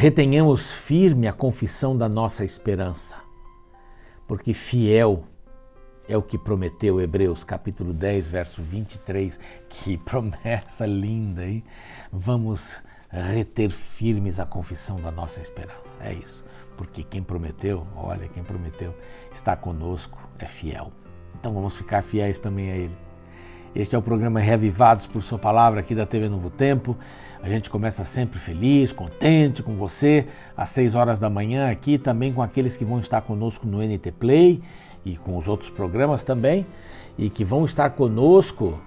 retenhamos firme a confissão da nossa esperança, porque fiel é o que prometeu, Hebreus capítulo 10, verso 23, que promessa linda, hein? Vamos reter firmes a confissão da nossa esperança, é isso, porque quem prometeu, olha, quem prometeu está conosco, é fiel. Então vamos ficar fiéis também a Ele. Este é o programa Reavivados por Sua Palavra aqui da TV Novo Tempo. A gente começa sempre feliz, contente com você, às 6 horas da manhã aqui, também com aqueles que vão estar conosco no NT Play e com os outros programas também, e que vão estar conosco,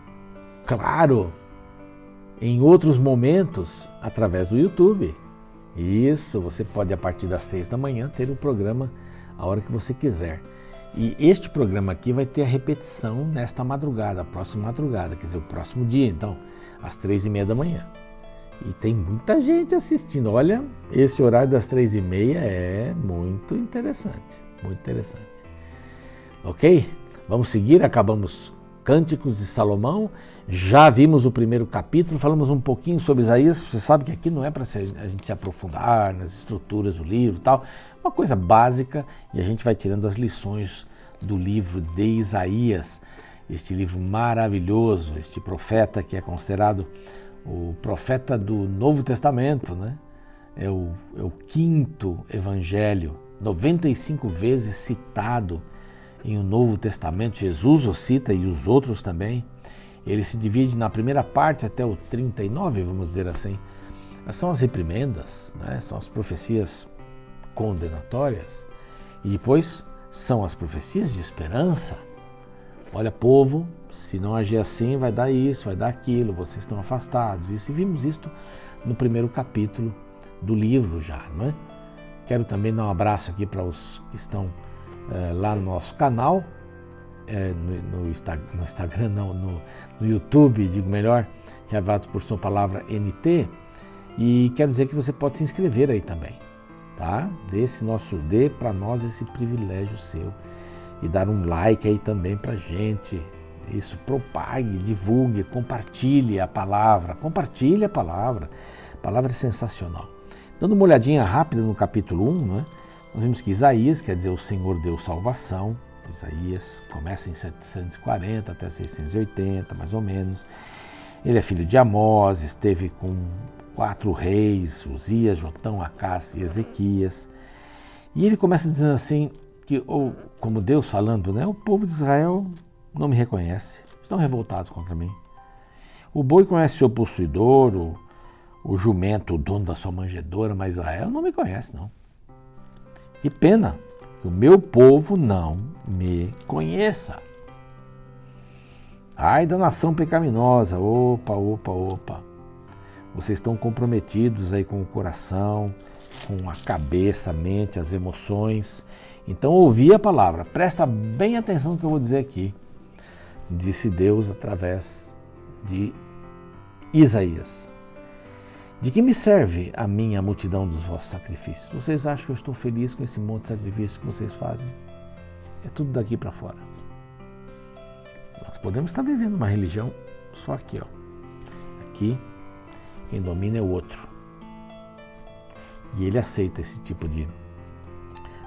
claro, em outros momentos, através do YouTube. Isso, você pode a partir das 6 da manhã ter o programa a hora que você quiser. E este programa aqui vai ter a repetição nesta madrugada, a próxima madrugada, quer dizer, o próximo dia, então, às 3h30 da manhã. E tem muita gente assistindo. Olha, esse horário das 3h30 é muito interessante, muito interessante. Ok? Vamos seguir, acabamos Cânticos de Salomão, já vimos o primeiro capítulo, falamos um pouquinho sobre Isaías. Você sabe que aqui não é para a gente se aprofundar nas estruturas do livro e tal, uma coisa básica, e a gente vai tirando as lições do livro de Isaías, este livro maravilhoso, este profeta que é considerado o profeta do Novo Testamento, né? É o quinto evangelho, 95 vezes citado em o Novo Testamento. Jesus o cita e os outros também. Ele se divide na primeira parte até o 39, vamos dizer assim. São as reprimendas, né? São as profecias condenatórias. E depois são as profecias de esperança. Olha, povo, se não agir assim, vai dar isso, vai dar aquilo, vocês estão afastados. Isso. E vimos isto no primeiro capítulo do livro já, não é? Quero também dar um abraço aqui para os que estão lá no nosso canal, no Instagram não, no YouTube, digo melhor, Reavivados por Sua Palavra NT, e quero dizer que você pode se inscrever aí também, tá? Dê para nós esse privilégio seu e dar um like aí também pra gente. Isso, propague, divulgue, compartilhe a palavra, a palavra é sensacional. Dando uma olhadinha rápida no capítulo 1, né? Nós vimos que Isaías, quer dizer, o Senhor deu salvação. Isaías começa em 740 até 680, mais ou menos. Ele é filho de Amós, esteve com 4 reis, Uzias, Jotão, Acás e Ezequias. E ele começa dizendo assim, que, como Deus falando, né? O povo de Israel não me reconhece, estão revoltados contra mim. O boi conhece seu possuidor, o jumento, o dono da sua manjedoura, mas Israel não me conhece, não. Que pena que o meu povo não me conheça. Ai da nação pecaminosa, opa. Vocês estão comprometidos aí com o coração, com a cabeça, a mente, as emoções. Então ouvi a palavra, presta bem atenção no que eu vou dizer aqui. Disse Deus através de Isaías. De que me serve a minha multidão dos vossos sacrifícios? Vocês acham que eu estou feliz com esse monte de sacrifício que vocês fazem? É tudo daqui para fora. Nós podemos estar vivendo uma religião só aqui, ó. Aqui, quem domina é o outro. E ele aceita esse tipo de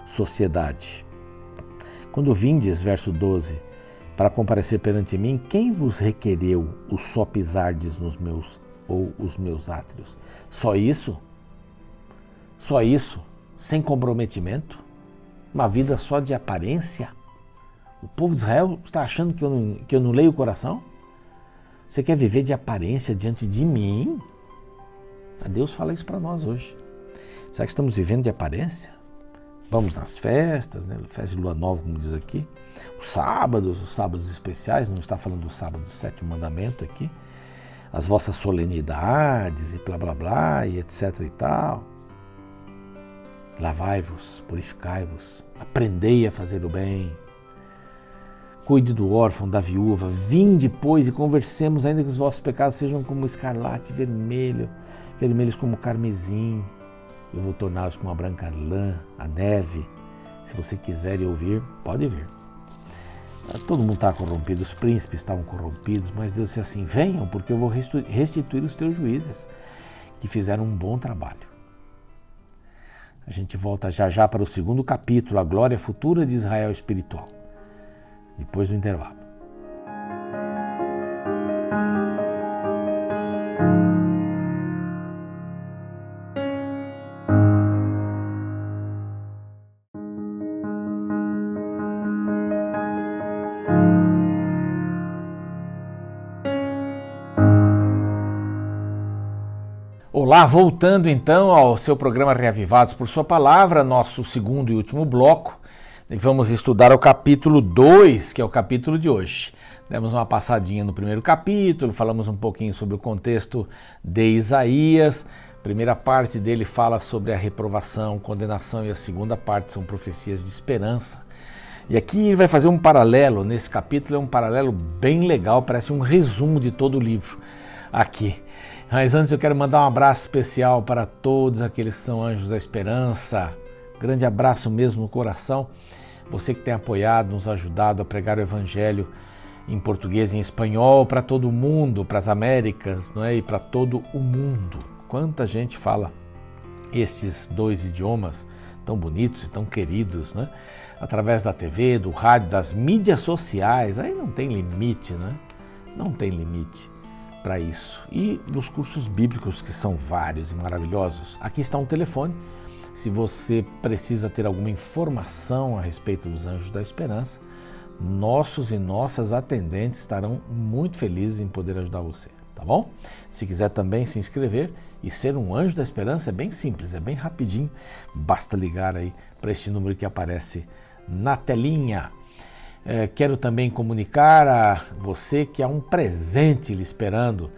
sociedade. Quando vindes, verso 12, para comparecer perante mim, quem vos requereu o só pisardes nos meus ou os meus átrios? Só isso? Só isso? Sem comprometimento? Uma vida só de aparência? O povo de Israel está achando que eu não leio o coração? Você quer viver de aparência diante de mim? Deus fala isso para nós hoje. Será que estamos vivendo de aparência? Vamos nas festas, né? Festa de lua nova, como diz aqui. Os sábados especiais, não está falando do sábado do 7º mandamento aqui. As vossas solenidades e blá blá blá e etc e tal. Lavai-vos, purificai-vos, aprendei a fazer o bem. Cuide do órfão, da viúva, vinde, pois, e conversemos, ainda que os vossos pecados sejam como escarlate vermelhos como carmesim. Eu vou torná-los como a branca lã, a neve. Se você quiser ouvir, pode vir. Todo mundo está corrompido, os príncipes estavam corrompidos, mas Deus disse assim, venham, porque eu vou restituir os teus juízes, que fizeram um bom trabalho. A gente volta já já para o segundo capítulo, a glória futura de Israel espiritual, depois do intervalo. Olá, voltando então ao seu programa Reavivados por Sua Palavra, nosso segundo e último bloco. Vamos estudar o capítulo 2, que é o capítulo de hoje. Demos uma passadinha no primeiro capítulo, falamos um pouquinho sobre o contexto de Isaías. A primeira parte dele fala sobre a reprovação, condenação, e a segunda parte são profecias de esperança. E aqui ele vai fazer um paralelo, nesse capítulo é um paralelo bem legal, parece um resumo de todo o livro aqui. Mas antes eu quero mandar um abraço especial para todos aqueles que são anjos da esperança. Grande abraço mesmo no coração. Você que tem apoiado, nos ajudado a pregar o Evangelho em português e em espanhol para todo o mundo, para as Américas, não é? E para todo o mundo. Quanta gente fala estes dois idiomas tão bonitos e tão queridos, né? Através da TV, do rádio, das mídias sociais. Aí não tem limite, né? Não tem limite para isso. E dos cursos bíblicos, que são vários e maravilhosos. Aqui está um telefone. Se você precisa ter alguma informação a respeito dos Anjos da Esperança, nossos e nossas atendentes estarão muito felizes em poder ajudar você, tá bom? Se quiser também se inscrever e ser um Anjo da Esperança, é bem simples, é bem rapidinho, basta ligar aí para este número que aparece na telinha. Quero também comunicar a você que há um presente lhe esperando,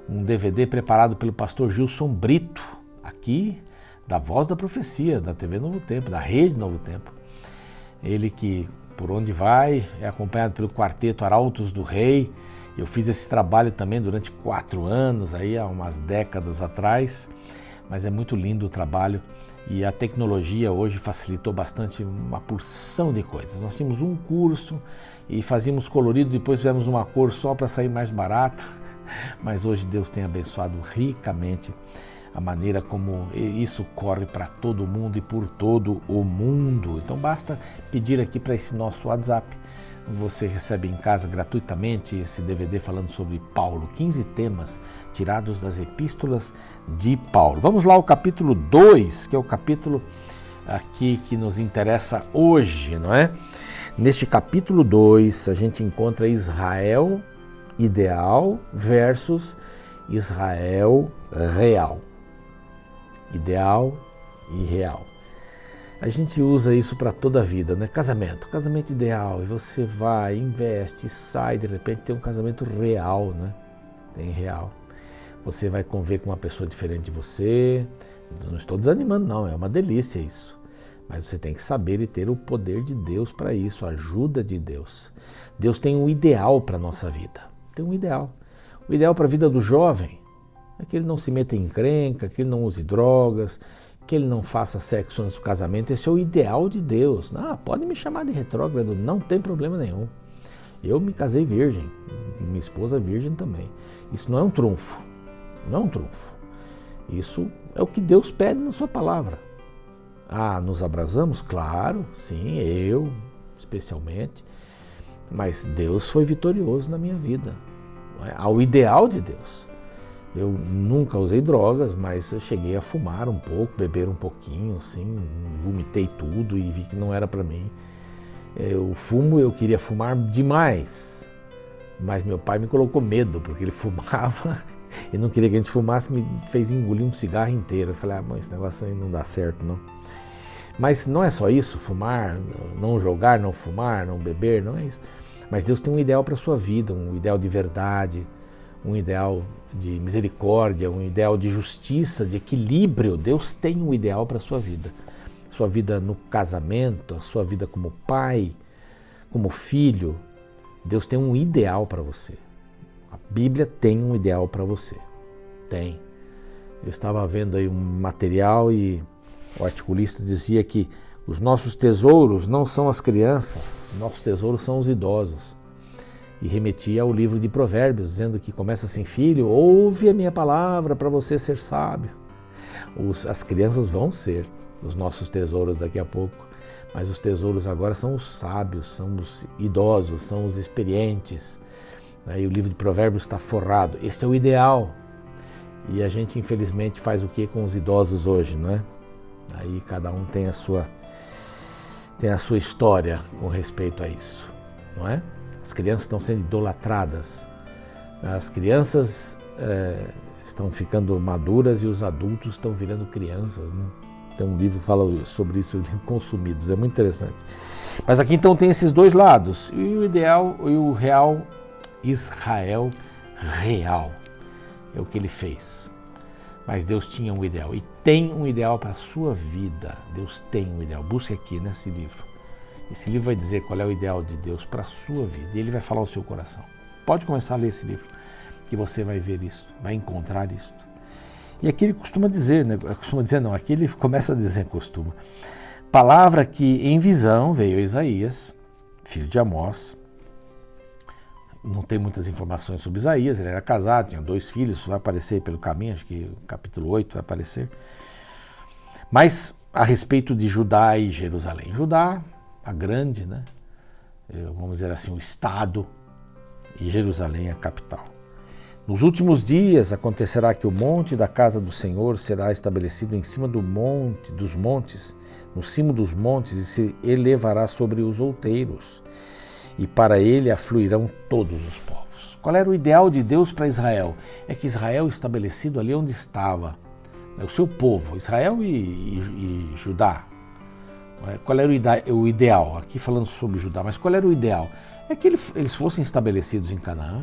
um DVD preparado pelo pastor Gilson Brito, aqui da Voz da Profecia, da TV Novo Tempo, da Rede Novo Tempo. Ele que, por onde vai, é acompanhado pelo quarteto Arautos do Rei. Eu fiz esse trabalho também durante 4 anos, aí há umas décadas atrás, mas é muito lindo o trabalho. E a tecnologia hoje facilitou bastante uma porção de coisas. Nós tínhamos um curso e fazíamos colorido, depois fizemos uma cor só para sair mais barato. Mas hoje Deus tem abençoado ricamente a maneira como isso corre para todo mundo e por todo o mundo. Então basta pedir aqui para esse nosso WhatsApp. Você recebe em casa gratuitamente esse DVD falando sobre Paulo, 15 temas tirados das epístolas de Paulo. Vamos lá ao capítulo 2, que é o capítulo aqui que nos interessa hoje, não é? Neste capítulo 2 a gente encontra Israel ideal versus Israel real. Ideal e real. A gente usa isso para toda a vida, né? Casamento ideal, e você vai, investe, sai, de repente tem um casamento real, né? Tem real. Você vai conviver com uma pessoa diferente de você. Não estou desanimando, não, é uma delícia isso. Mas você tem que saber e ter o poder de Deus para isso, a ajuda de Deus. Deus tem um ideal para a nossa vida. Tem um ideal. O ideal para a vida do jovem é que ele não se meta em encrenca, que ele não use drogas, que ele não faça sexo antes do casamento. Esse é o ideal de Deus. Pode me chamar de retrógrado, não tem problema nenhum. Eu me casei virgem, minha esposa virgem também. Isso não é um trunfo, não é um trunfo. Isso é o que Deus pede na sua palavra. Nos abrasamos? Claro, sim, eu especialmente. Mas Deus foi vitorioso na minha vida. Ao ideal de Deus. Eu nunca usei drogas, mas eu cheguei a fumar um pouco, beber um pouquinho, assim, vomitei tudo e vi que não era para mim. Eu queria fumar demais, mas meu pai me colocou medo, porque ele fumava e não queria que a gente fumasse, me fez engolir um cigarro inteiro. Eu falei, mãe, esse negócio aí não dá certo, não. Mas não é só isso, fumar, não jogar, não fumar, não beber, não é isso. Mas Deus tem um ideal para a sua vida, um ideal de verdade, um ideal de misericórdia, um ideal de justiça, de equilíbrio. Deus tem um ideal para a sua vida. Sua vida no casamento, a sua vida como pai, como filho. Deus tem um ideal para você. A Bíblia tem um ideal para você. Tem. Eu estava vendo aí um material e o articulista dizia que os nossos tesouros não são as crianças, os nossos tesouros são os idosos. E remetia ao livro de Provérbios, dizendo que começa assim, filho, ouve a minha palavra para você ser sábio. As crianças vão ser, os nossos tesouros daqui a pouco, mas os tesouros agora são os sábios, são os idosos, são os experientes. Aí o livro de Provérbios está forrado. Esse é o ideal. E a gente, infelizmente, faz o que com os idosos hoje, não é? Aí cada um tem a sua história com respeito a isso, não é? As crianças estão sendo idolatradas. As crianças estão ficando maduras e os adultos estão virando crianças, né? Tem um livro que fala sobre isso, Consumidos, é muito interessante. Mas aqui então tem esses dois lados, e o ideal e o real, Israel real, é o que ele fez. Mas Deus tinha um ideal, e tem um ideal para a sua vida. Deus tem um ideal, busque aqui nesse livro. Esse livro vai dizer qual é o ideal de Deus para a sua vida, e ele vai falar ao seu coração. Pode começar a ler esse livro, que você vai ver isso, vai encontrar isso. E aqui ele costuma dizer, né? Aqui ele começa a dizer, palavra que em visão veio a Isaías, filho de Amós. Não tem muitas informações sobre Isaías, ele era casado, tinha 2 filhos, vai aparecer pelo caminho, acho que o capítulo 8 vai aparecer. Mas a respeito de Judá e Jerusalém. Judá, a grande, né? Vamos dizer assim, o estado, e Jerusalém, a capital. Nos últimos dias acontecerá que o monte da casa do Senhor será estabelecido em cima dos montes, no cimo dos montes, e se elevará sobre os outeiros, e para ele afluirão todos os povos. Qual era o ideal de Deus para Israel? É que Israel estabelecido ali onde estava, o seu povo, Israel e Judá. Qual era o ideal? Aqui falando sobre Judá, mas qual era o ideal? É que eles fossem estabelecidos em Canaã,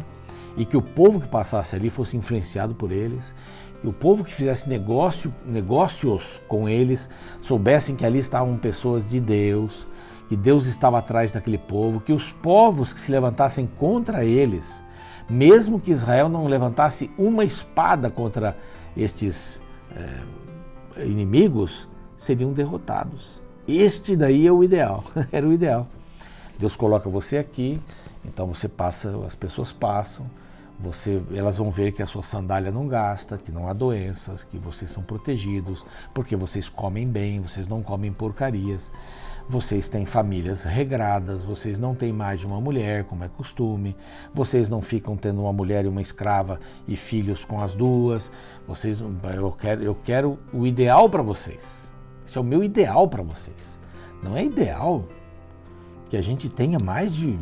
e que o povo que passasse ali fosse influenciado por eles, que o povo que fizesse negócios com eles soubessem que ali estavam pessoas de Deus, que Deus estava atrás daquele povo, que os povos que se levantassem contra eles, mesmo que Israel não levantasse uma espada contra estes inimigos, seriam derrotados. Este daí é o ideal, era o ideal. Deus coloca você aqui, então você passa, as pessoas passam, elas vão ver que a sua sandália não gasta, que não há doenças, que vocês são protegidos, porque vocês comem bem, vocês não comem porcarias, vocês têm famílias regradas, vocês não têm mais de uma mulher, como é costume, vocês não ficam tendo uma mulher e uma escrava e filhos com as duas, eu quero o ideal para vocês, esse é o meu ideal para vocês. Não é ideal que a gente tenha mais de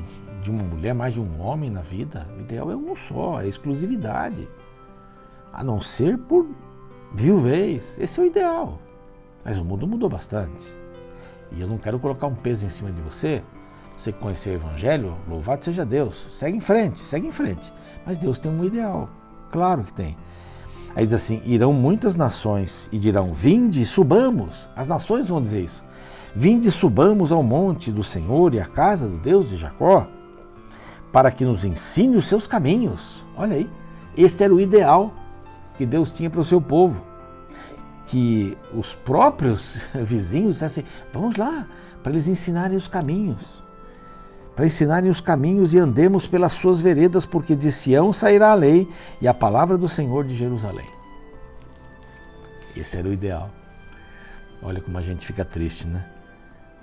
uma mulher, mais de um homem na vida. O ideal é um só, é exclusividade. A não ser por viuvez. Esse é o ideal. Mas o mundo mudou bastante. E eu não quero colocar um peso em cima de você. Você que conheceu o Evangelho, louvado seja Deus. Segue em frente, segue em frente. Mas Deus tem um ideal. Claro que tem. Aí diz assim, irão muitas nações e dirão, vinde, subamos. As nações vão dizer isso. Vinde, subamos ao monte do Senhor e à casa do Deus de Jacó, para que nos ensine os seus caminhos. Olha aí, este era o ideal que Deus tinha para o seu povo. Que os próprios vizinhos dissessem, vamos lá, para eles ensinarem os caminhos. Para ensinarem os caminhos e andemos pelas suas veredas, porque de Sião sairá a lei e a palavra do Senhor de Jerusalém. Esse era o ideal. Olha como a gente fica triste, né?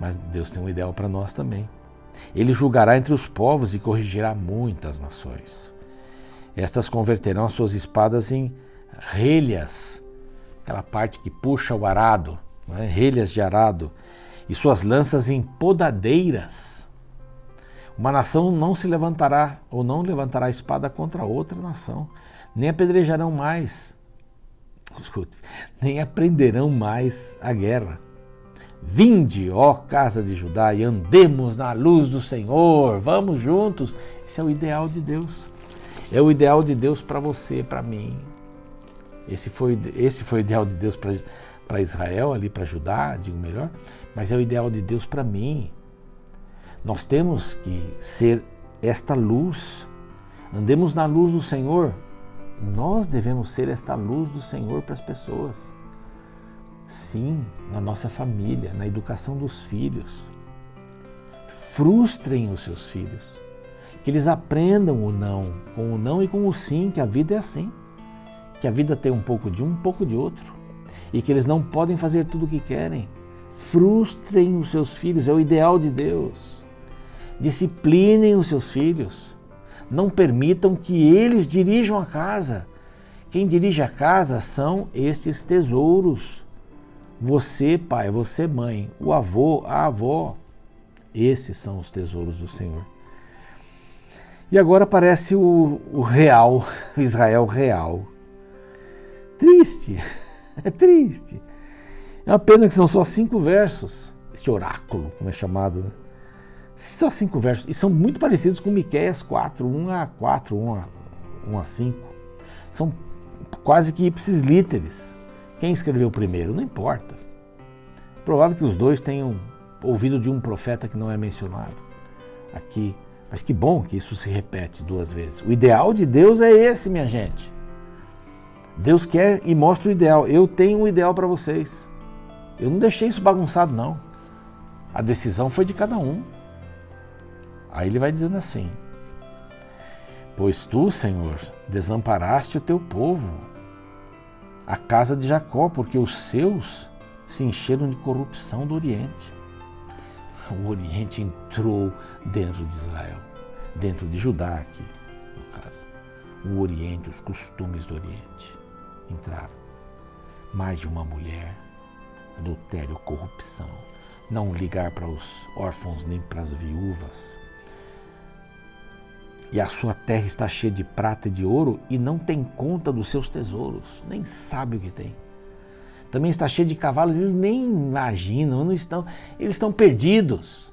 Mas Deus tem um ideal para nós também. Ele julgará entre os povos e corrigirá muitas nações. Estas converterão as suas espadas em relhas, aquela parte que puxa o arado, né? Relhas de arado, e suas lanças em podadeiras. Uma nação não se levantará ou não levantará a espada contra outra nação, nem apedrejarão mais, nem aprenderão mais a guerra. Vinde, ó casa de Judá, e andemos na luz do Senhor, vamos juntos. Esse é o ideal de Deus. É o ideal de Deus para você, para mim. Esse foi o ideal de Deus para Israel, ali para Judá, digo melhor, mas é o ideal de Deus para mim. Nós temos que ser esta luz. Andemos na luz do Senhor. Nós devemos ser esta luz do Senhor para as pessoas. Sim, na nossa família, na educação dos filhos. Frustrem os seus filhos. Que eles aprendam o não, com o não e com o sim, que a vida é assim. Que a vida tem um pouco de um pouco de outro. E que eles não podem fazer tudo o que querem. frustrem os seus filhos, é o ideal de Deus. Disciplinem os seus filhos. Não permitam que eles dirijam a casa. Quem dirige a casa são estes tesouros. Você, pai, você, mãe, o avô, a avó. Esses são os tesouros do Senhor. E agora aparece o real, o Israel real. Triste, é triste. É uma pena que são só 5 versos. Este oráculo, como é chamado, né? Só 5 versos. E são muito parecidos com Miqueias 4, 1 a 4, 1 a 5. São quase que ipsis literis. Quem escreveu primeiro? Não importa. Provável que os dois tenham ouvido de um profeta que não é mencionado aqui. Mas que bom que isso se repete 2 vezes. O ideal de Deus é esse, minha gente. Deus quer e mostra o ideal. Eu tenho um ideal para vocês. Eu não deixei isso bagunçado, não. A decisão foi de cada um. Aí ele vai dizendo assim: pois tu, Senhor, desamparaste o teu povo, a casa de Jacó, porque os seus se encheram de corrupção do Oriente. O Oriente entrou dentro de Israel, dentro de Judá aqui, no caso. O Oriente, os costumes do Oriente entraram. Mais de uma mulher, adultério, corrupção, não ligar para os órfãos nem para as viúvas. E a sua terra está cheia de prata e de ouro e não tem conta dos seus tesouros, nem sabe o que tem. Também está cheio de cavalos, eles nem imaginam, eles estão perdidos.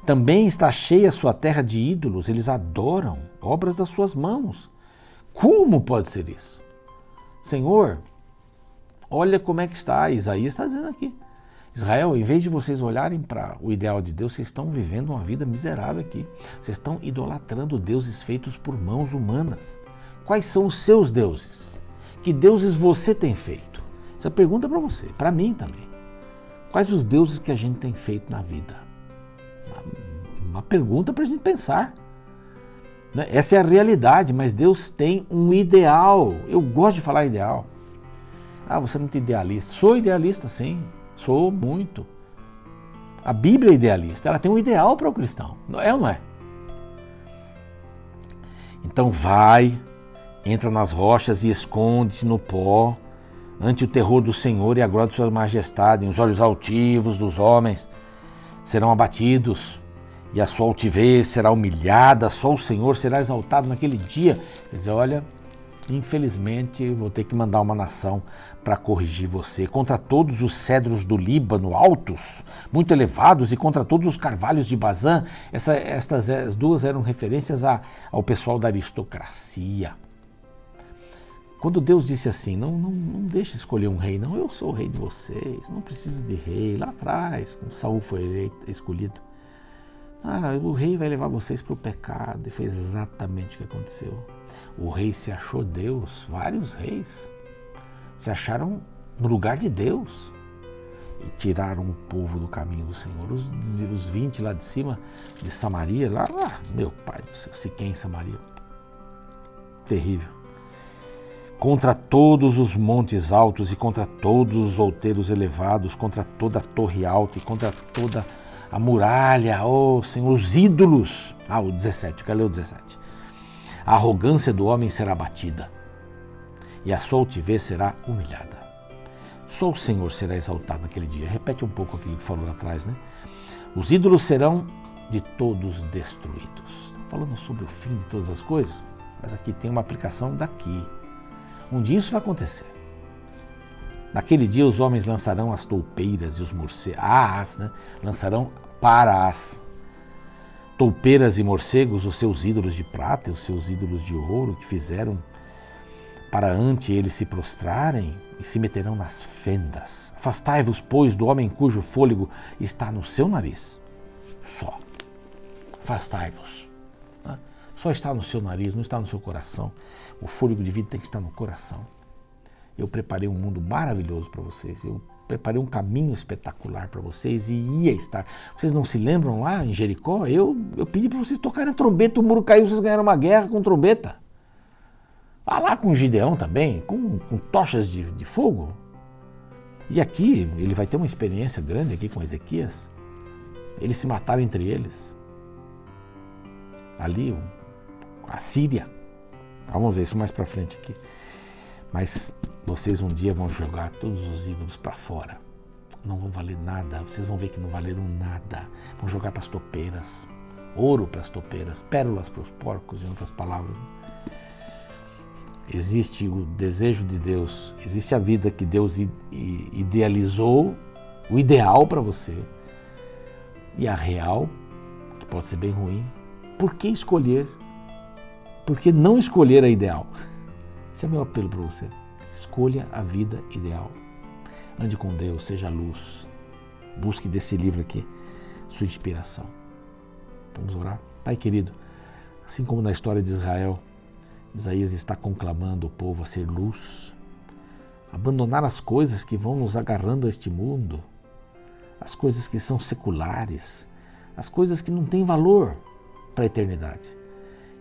Também está cheia a sua terra de ídolos, eles adoram obras das suas mãos. Como pode ser isso? Senhor, olha como é que está. Isaías está dizendo aqui. Israel, em vez de vocês olharem para o ideal de Deus, vocês estão vivendo uma vida miserável aqui. Vocês estão idolatrando deuses feitos por mãos humanas. Quais são os seus deuses? Que deuses você tem feito? Essa pergunta é para você, para mim também. Quais os deuses que a gente tem feito na vida? Uma pergunta para a gente pensar. Essa é a realidade, mas Deus tem um ideal. Eu gosto de falar ideal. Ah, você é muito idealista. Sou idealista, sim. Sou muito. A Bíblia é idealista. Ela tem um ideal para o cristão. Não é ou não é? Então vai, entra nas rochas e esconde-se no pó, ante o terror do Senhor e a glória de sua majestade. Os olhos altivos dos homens serão abatidos e a sua altivez será humilhada. Só o Senhor será exaltado naquele dia. Quer dizer, olha, infelizmente vou ter que mandar uma nação para corrigir você. Contra todos os cedros do Líbano, altos, muito elevados, e contra todos os carvalhos de Bazã. Estas duas eram referências ao pessoal da aristocracia. Quando Deus disse assim, não deixe escolher um rei, não, eu sou o rei de vocês, não precisa de rei. Lá atrás, quando Saul foi escolhido, o rei vai levar vocês para o pecado, e foi exatamente o que aconteceu. O rei se achou Deus, vários reis se acharam no lugar de Deus e tiraram o povo do caminho do Senhor. Os 20 lá de cima de Samaria, meu pai do céu, Siquém em Samaria, terrível. Contra todos os montes altos e contra todos os outeiros elevados, contra toda a torre alta e contra toda a muralha, Senhor, os ídolos. O 17, eu quero ler o 17. A arrogância do homem será abatida e a sua altivez será humilhada. Só o Senhor será exaltado naquele dia. Repete um pouco aquilo que falou lá atrás, né? Os ídolos serão de todos destruídos. Estou falando sobre o fim de todas as coisas, mas aqui tem uma aplicação daqui. Um dia isso vai acontecer. Naquele dia os homens lançarão as toupeiras e os morcegos, lançarão para as toupeiras e morcegos os seus ídolos de prata e os seus ídolos de ouro que fizeram para ante eles se prostrarem e se meterão nas fendas. Afastai-vos, pois, do homem cujo fôlego está no seu nariz. Só. Afastai-vos. Só está no seu nariz, não está no seu coração. O fôlego de vida tem que estar no coração. Eu preparei um mundo maravilhoso para vocês. Eu preparei um caminho espetacular para vocês e ia estar. Vocês não se lembram lá em Jericó? Eu pedi para vocês tocarem a trombeta, o muro caiu, vocês ganharam uma guerra com trombeta. Vá lá com Gideão também, com tochas de fogo. E aqui ele vai ter uma experiência grande aqui com Ezequias. Eles se mataram entre eles. Ali, a Síria. Vamos ver isso mais para frente aqui. Mas vocês um dia vão jogar todos os ídolos para fora. Não vão valer nada. Vocês vão ver que não valeram nada. Vão jogar para as topeiras. Ouro para as topeiras. Pérolas para os porcos, em outras palavras. Existe o desejo de Deus. Existe a vida que Deus idealizou. O ideal para você. E a real, que pode ser bem ruim. Por que escolher? Por que não escolher a ideal? Esse é meu apelo para você. Escolha a vida ideal. Ande com Deus, seja luz. Busque desse livro aqui sua inspiração. Vamos orar? Pai querido, assim como na história de Israel, Isaías está conclamando o povo a ser luz, abandonar as coisas que vão nos agarrando a este mundo, as coisas que são seculares, as coisas que não têm valor para a eternidade.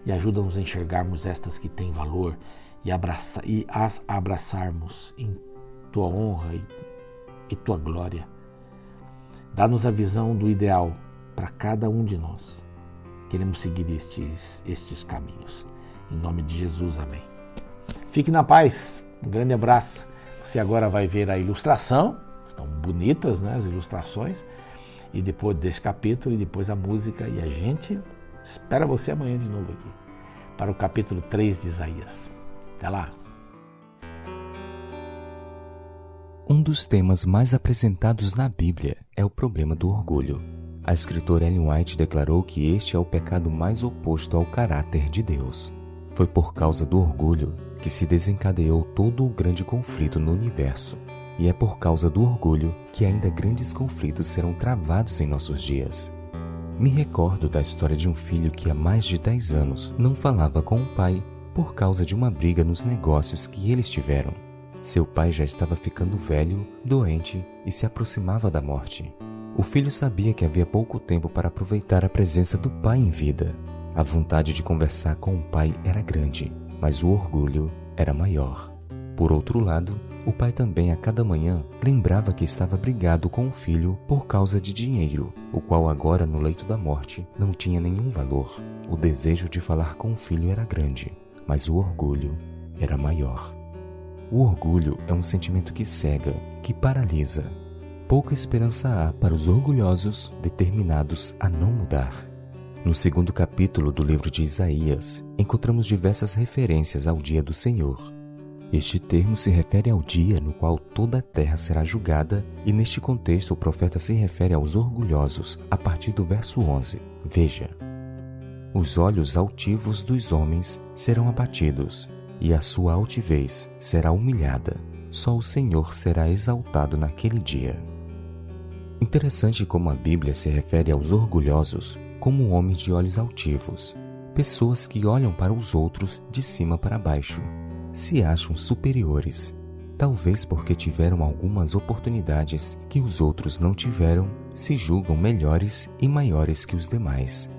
E ajuda-nos a enxergarmos estas que têm valor e as abraçarmos em Tua honra e Tua glória. Dá-nos a visão do ideal para cada um de nós. Queremos seguir estes caminhos. Em nome de Jesus, amém. Fique na paz. Um grande abraço. Você agora vai ver a ilustração. Estão bonitas, né, as ilustrações. E depois desse capítulo e depois a música. E a gente espera você amanhã de novo aqui para o capítulo 3 de Isaías. Até lá! Um dos temas mais apresentados na Bíblia é o problema do orgulho. A escritora Ellen White declarou que este é o pecado mais oposto ao caráter de Deus. Foi por causa do orgulho que se desencadeou todo o grande conflito no universo. E é por causa do orgulho que ainda grandes conflitos serão travados em nossos dias. Me recordo da história de um filho que há mais de 10 anos não falava com o pai por causa de uma briga nos negócios que eles tiveram. Seu pai já estava ficando velho, doente e se aproximava da morte. O filho sabia que havia pouco tempo para aproveitar a presença do pai em vida. A vontade de conversar com o pai era grande, mas o orgulho era maior. Por outro lado, o pai também a cada manhã lembrava que estava brigado com o filho por causa de dinheiro, o qual agora no leito da morte não tinha nenhum valor. O desejo de falar com o filho era grande, mas o orgulho era maior. O orgulho é um sentimento que cega, que paralisa. Pouca esperança há para os orgulhosos determinados a não mudar. No segundo capítulo do livro de Isaías, encontramos diversas referências ao dia do Senhor. Este termo se refere ao dia no qual toda a terra será julgada, e neste contexto o profeta se refere aos orgulhosos a partir do verso 11. Veja: os olhos altivos dos homens serão abatidos, e a sua altivez será humilhada. Só o Senhor será exaltado naquele dia. Interessante como a Bíblia se refere aos orgulhosos como homens de olhos altivos, pessoas que olham para os outros de cima para baixo, se acham superiores, talvez porque tiveram algumas oportunidades que os outros não tiveram, se julgam melhores e maiores que os demais.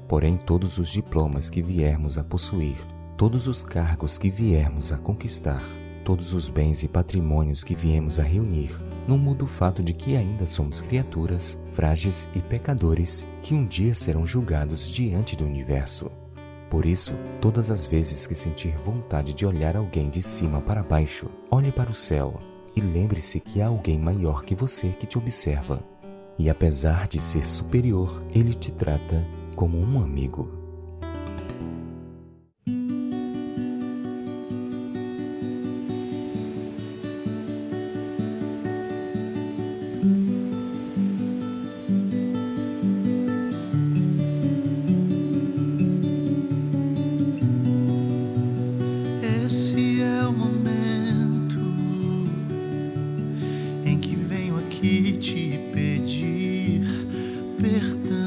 Porém, todos os diplomas que viermos a possuir, todos os cargos que viermos a conquistar, todos os bens e patrimônios que viemos a reunir, não muda o fato de que ainda somos criaturas, frágeis e pecadores que um dia serão julgados diante do universo. Por isso, todas as vezes que sentir vontade de olhar alguém de cima para baixo, olhe para o céu e lembre-se que há alguém maior que você que te observa. E apesar de ser superior, ele te trata como um amigo. Esse é o momento em que venho aqui te pedir perdão.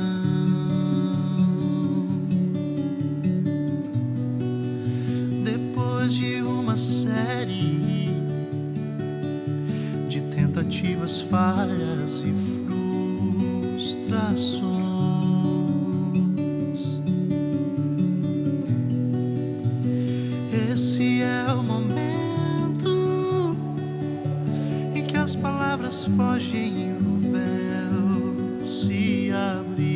Depois de uma série de tentativas, falhas e frustrações, esse é o momento em que as palavras fogem, o véu se abre.